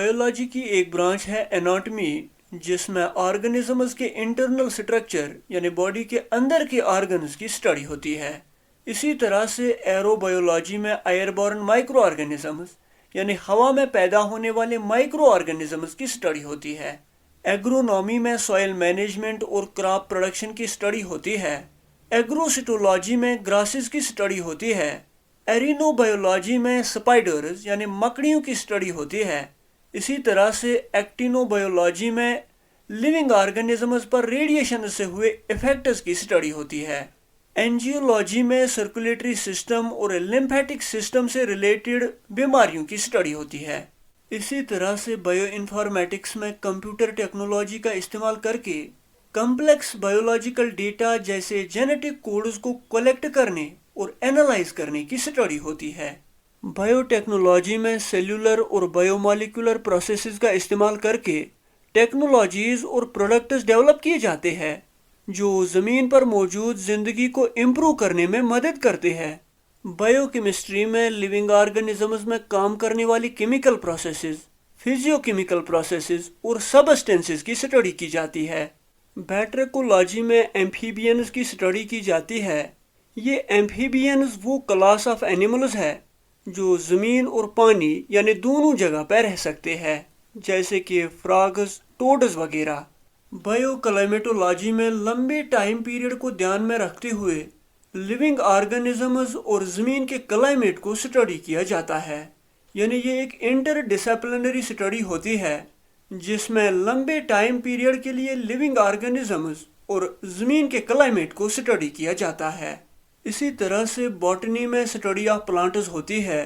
Biology की एक branch है एनाटॉमी, जिसमें ऑर्गेनिजम्स के इंटरनल स्ट्रक्चर यानी बॉडी के अंदर के ऑर्गन्स की स्टडी होती है। इसी तरह से एरोबायोलॉजी में एयरबॉर्न माइक्रो ऑर्गेनिजम्स यानी हवा में पैदा होने वाले माइक्रो ऑर्गेनिजम्स की स्टडी होती है। एग्रोनॉमी में सॉइल मैनेजमेंट और क्रॉप प्रोडक्शन की स्टडी होती है। एग्रोसिटोलॉजी में ग्रासेस की स्टडी होती है। एरिनोबायोलॉजी में स्पाइडर्स यानी मकड़ियों की स्टडी होती है। इसी तरह से एक्टिनोबायोलॉजी में लिविंग ऑर्गेनिजम्स पर रेडिएशन से हुए इफेक्ट्स की स्टडी होती है। एंजियोलॉजी में सर्कुलेटरी सिस्टम और लिम्फेटिक सिस्टम से रिलेटेड बीमारियों की स्टडी होती है। इसी तरह से बायो इन्फॉर्मेटिक्स में कंप्यूटर टेक्नोलॉजी का इस्तेमाल करके कम्प्लेक्स बायोलॉजिकल डेटा जैसे जेनेटिक कोड्स को कलेक्ट करने और एनालाइज करने की स्टडी होती है। बायोटेक्नोलॉजी में सेल्यूलर और बायोमोलिकुलर प्रोसेसेस का इस्तेमाल करके टेक्नोलॉजीज और प्रोडक्ट्स डेवलप किए जाते हैं जो ज़मीन पर मौजूद ज़िंदगी को इम्प्रूव करने में मदद करते हैं। बायोकेमिस्ट्री में लिविंग ऑर्गेनिजम्स में काम करने वाली केमिकल प्रोसेसेस, फिजियोकेमिकल प्रोसेसेस और सबस्टेंसेस की स्टडी की जाती है। बैक्टीरियोलॉजी में एम्फीबियंस की स्टडी की जाती है। ये एम्फीबियंस वो क्लास ऑफ एनिमल्स है जो ज़मीन और पानी यानी दोनों जगह पर रह सकते हैं, जैसे कि फ्रॉग्स, टोड्स वगैरह। बायोक्लाइमेटोलॉजी में लंबे टाइम पीरियड को ध्यान में रखते हुए लिविंग ऑर्गेनिजम्स और ज़मीन के क्लाइमेट को स्टडी किया जाता है। यानी ये एक इंटरडिसिप्लिनरी स्टडी होती है जिसमें लंबे टाइम पीरियड के लिए लिविंग ऑर्गेनिजम्स और ज़मीन के क्लाइमेट को स्टडी किया जाता है। इसी तरह से बॉटनी में स्टडी ऑफ प्लांट्स होती है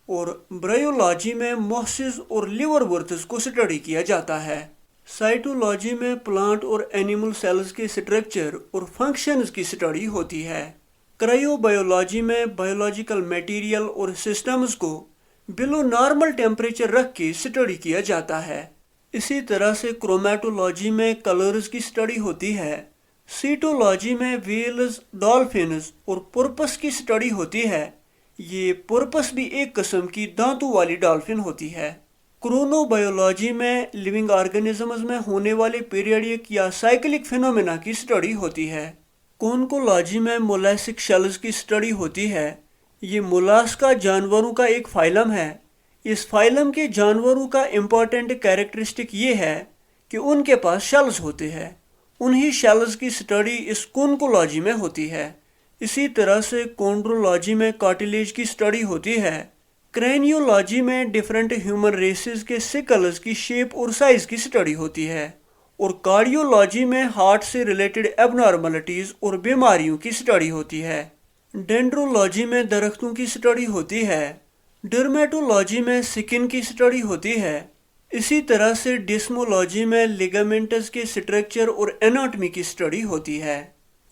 और ब्रायोलॉजी में मॉसेस और लिवरवर्थ्स को स्टडी किया जाता है। साइटोलॉजी में प्लांट और एनिमल सेल्स के स्ट्रक्चर और फंक्शंस की स्टडी होती है। क्रायोबायोलॉजी में बायोलॉजिकल मटेरियल और सिस्टम्स को बिलो नॉर्मल टेम्परेचर रख के स्टडी किया जाता है। इसी तरह से क्रोमेटोलॉजी में कलर्स की स्टडी होती है। सीटोलॉजी में व्हेल्स, डॉल्फिन्स और पोर्पस की स्टडी होती है। ये पोर्पस भी एक किस्म की दांतों वाली डॉल्फिन होती है। क्रोनोबायोलॉजी में लिविंग ऑर्गेनिजम्स में होने वाले पीरियडिक या साइक्लिक फिनोमेना की स्टडी होती है। कोन्कोलॉजी में मोलस्किक शेल्स की स्टडी होती है। ये मोलास्का जानवरों का एक फाइलम है। इस फाइलम के जानवरों का इम्पोर्टेंट कैरेक्टरिस्टिक ये है कि उनके पास शेल्स होते हैं। उन्हीं शेल्स की स्टडी इस कोन्कोलॉजी में होती है। इसी तरह से कोन्ड्रोलॉजी में कार्टिलेज की स्टडी होती है। क्रेनियोलॉजी में डिफरेंट ह्यूमन रेसेस के सिकल्स की शेप और साइज की स्टडी होती है। और कार्डियोलॉजी में हार्ट से रिलेटेड एबनॉर्मलिटीज़ और बीमारियों की स्टडी होती है। डेंड्रोलॉजी में दरख्तों की स्टडी होती है। डर्मेटोलॉजी में स्किन की स्टडी होती है। इसी तरह से डिस्मोलॉजी में लिगामेंट्स के स्ट्रक्चर और एनाटॉमी की स्टडी होती है।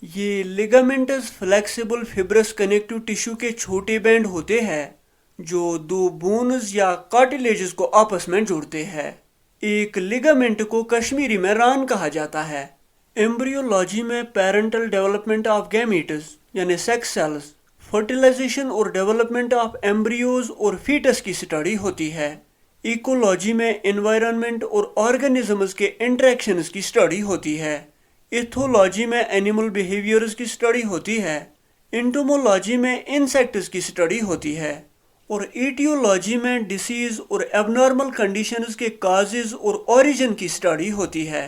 ये ligaments flexible fibrous connective tissue के छोटे बैंड होते हैं जो दो बोन्स या कार्टिलेजेस को आपस में जोड़ते हैं। एक लिगामेंट को कश्मीरी में रान कहा जाता है। एम्ब्रियोलॉजी में पेरेंटल डेवलपमेंट ऑफ गैमीट्स यानी सेक्स सेल्स, फर्टिलाइजेशन और डेवलपमेंट ऑफ एम्ब्रियोज और फीटस की स्टडी होती है। इकोलॉजी में एनवायरनमेंट और ऑर्गेनिजम्स के इंटरेक्शंस की स्टडी होती है। इथोलॉजी में एनिमल बिहेवियर्स की स्टडी होती है। एंटोमोलॉजी में इंसेक्ट्स की स्टडी होती है। और एटियोलॉजी में डिसीज और एबनॉर्मल कंडीशंस के काजेज और ओरिजिन की स्टडी होती है।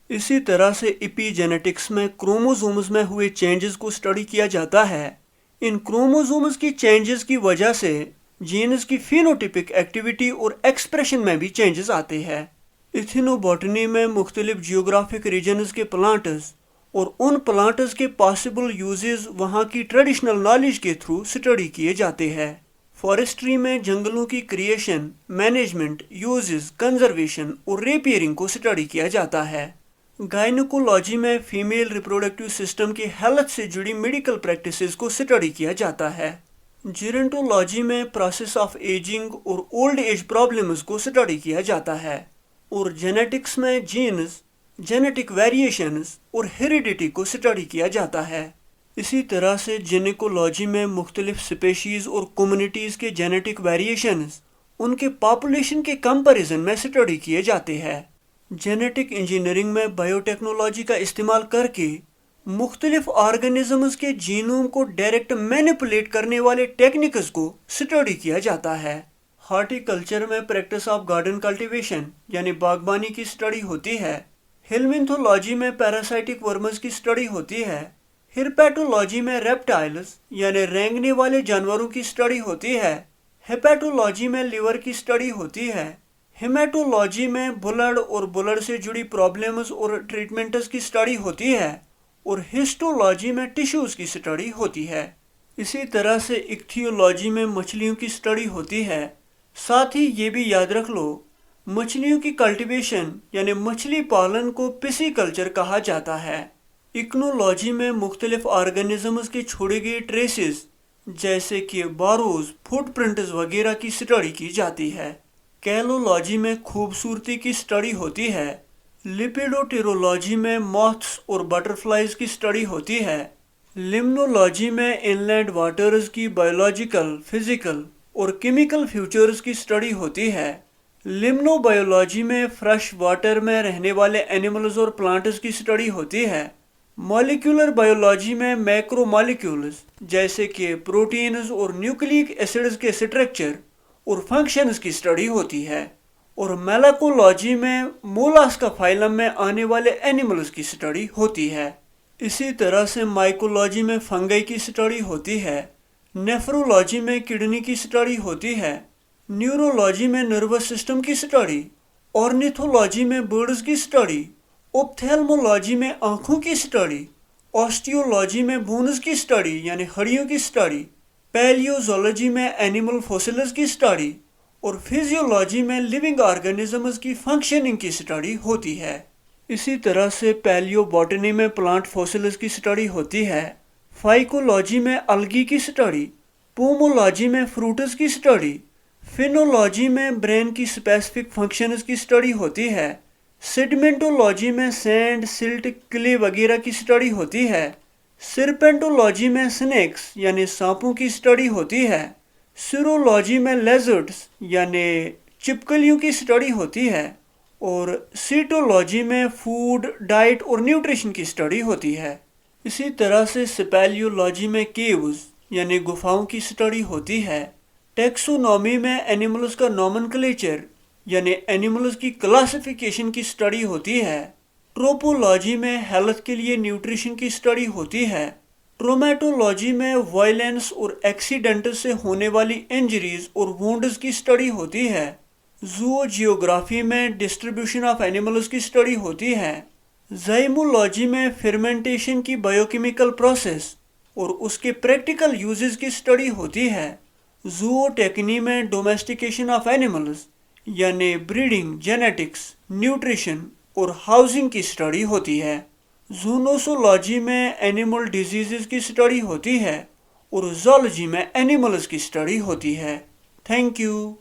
इसी तरह से एपिजेनेटिक्स में क्रोमोसोम्स में हुए चेंजेस को स्टडी किया जाता है। इन क्रोमोसोम्स की चेंजेस की वजह से जीन्स की फिनोटिपिक एक्टिविटी और एक्सप्रेशन में भी चेंजेस आते हैं। इथिनोबॉटनी में मुख्तलिफ जियोग्राफिक रीजन्स के प्लांट्स और उन प्लांट्स के पॉसिबल यूजेस वहाँ की ट्रेडिशनल नॉलेज के थ्रू स्टडी किए जाते हैं। फॉरेस्ट्री में जंगलों की क्रिएशन, मैनेजमेंट, यूजेस, कंजर्वेशन और रिपेयरिंग को स्टडी किया जाता है। गायनिकोलॉजी में फीमेल रिप्रोडक्टिव सिस्टम की हेल्थ से जुड़ी मेडिकल प्रैक्टिसेस को स्टडी किया जाता है। जेरेंटोलॉजी में प्रोसेस ऑफ एजिंग और ओल्ड एज प्रॉब्लम्स को स्टडी किया जाता है। और जेनेटिक्स में जीन्स, जेनेटिक वेरिएशंस और हेरिडिटी को स्टडी किया जाता है। इसी तरह से जिनेकोलॉजी में मुख्तलिफ स्पेशीज़ और कम्युनिटीज़ के जेनेटिक वेरिएशंस उनके पॉपुलेशन के कंपैरिजन में स्टडी किए जाते हैं। जेनेटिक इंजीनियरिंग में बायोटेक्नोलॉजी का इस्तेमाल करके मुख्तलिफ ऑर्गेनिजम्स के जीनोम को डायरेक्ट मैनिपुलेट करने वाले टेक्निक्स को स्टडी किया जाता है। हॉर्टिकल्चर में प्रैक्टिस ऑफ गार्डन कल्टीवेशन यानी बागबानी की स्टडी होती है। हेलमिंथोलॉजी में पैरासाइटिक वर्म्स की स्टडी होती है। हिरपैटोलॉजी में रेप्टाइल्स यानी रेंगने वाले जानवरों की स्टडी होती है। हेपेटोलॉजी में लिवर की स्टडी होती है। हेमेटोलॉजी में ब्लड और ब्लड से जुड़ी प्रॉब्लम्स और ट्रीटमेंट्स की स्टडी होती है। और हिस्टोलॉजी में टिश्यूज की स्टडी होती है। इसी तरह से इक्थियोलॉजी में मछलियों की स्टडी होती है। साथ ही ये भी याद रख लो, मछलियों की कल्टीवेशन यानी मछली पालन को पिसीकल्चर कहा जाता है। इक्नोलॉजी में मुख्तलिफ ऑर्गेनिजम्स के छोड़े गए ट्रेसेस जैसे कि बारोज, फुटप्रिंट्स वगैरह की स्टडी की जाती है। कैलोलॉजी में खूबसूरती की स्टडी होती है। लिपिडोटेरोलॉजी में मॉथ्स और बटरफ्लाइज की स्टडी होती है। लिम्नोलॉजी में इनलैंड वाटर्स की बायोलॉजिकल, फिजिकल और केमिकल फ्यूचर्स की स्टडी होती है। लिम्नोबायोलॉजी में फ्रेश वाटर में रहने वाले एनिमल्स और प्लांट्स की स्टडी होती है। मॉलिक्यूलर बायोलॉजी में मैक्रोमॉलिक्यूल्स जैसे कि प्रोटीन्स और न्यूक्लिक एसिड्स के स्ट्रक्चर और फंक्शंस की स्टडी होती है। और मेलाकोलॉजी में मोलास्का फाइलम में आने वाले एनिमल्स की स्टडी होती है। इसी तरह से माइकोलॉजी में फंगई की स्टडी होती है। नेफ्रोलॉजी में किडनी की स्टडी होती है। न्यूरोलॉजी में नर्वस सिस्टम की स्टडी। ऑर्निथोलॉजी में बर्ड्स की स्टडी। ओप्थेल्मोलॉजी में आँखों की स्टडी। ऑस्टियोलॉजी में बोन्स की स्टडी यानी हड्डियों की स्टडी। पैलियोजोलॉजी में एनिमल फॉसिल्स की स्टडी। और फिजियोलॉजी में लिविंग ऑर्गेनिजम्स की फंक्शनिंग की स्टडी होती है। इसी तरह से पैलियोबॉटनी में प्लांट फॉसिल्स की स्टडी होती है। फाइकोलॉजी में अलगी की स्टडी। पोमोलॉजी में फ्रूट्स की स्टडी। फिनोलॉजी में ब्रेन की स्पेसिफिक फंक्शंस की स्टडी होती है। सेडिमेंटोलॉजी में सैंड, सिल्ट, क्ले वगैरह की स्टडी होती है। सर्पेंटोलॉजी में स्नेक्स यानी सांपों की स्टडी होती है। सिरोलॉजी में लेजर्ड्स यानी चिपकलियों की स्टडी होती है। और सीटोलॉजी में फूड, डाइट और न्यूट्रिशन की स्टडी होती है। इसी तरह से स्पेलियोलॉजी में केव्स यानी गुफाओं की स्टडी होती है। टेक्सोनॉमी में एनिमल्स का नॉमेनक्लेचर यानी एनिमल्स की क्लासिफिकेशन की स्टडी होती है। ट्रोपोलॉजी में हेल्थ के लिए न्यूट्रिशन की स्टडी होती है। ट्रोमेटोलॉजी में वायलेंस और एक्सीडेंट से होने वाली इंजरीज और वुंड्स की स्टडी होती है। जूजियोग्राफी में डिस्ट्रीब्यूशन ऑफ एनिमल्स की स्टडी होती है। जाइमोलॉजी में फर्मेंटेशन की बायोकेमिकल प्रोसेस और उसके प्रैक्टिकल यूजेस की स्टडी होती है। जूओटेक्नी में डोमेस्टिकेशन ऑफ एनिमल्स यानी ब्रीडिंग, जेनेटिक्स, न्यूट्रिशन और हाउसिंग की स्टडी होती है। जूनोसोलॉजी में एनिमल डिजीजेस की स्टडी होती है। और जूलॉजी में एनिमल्स की स्टडी होती है। Thank you.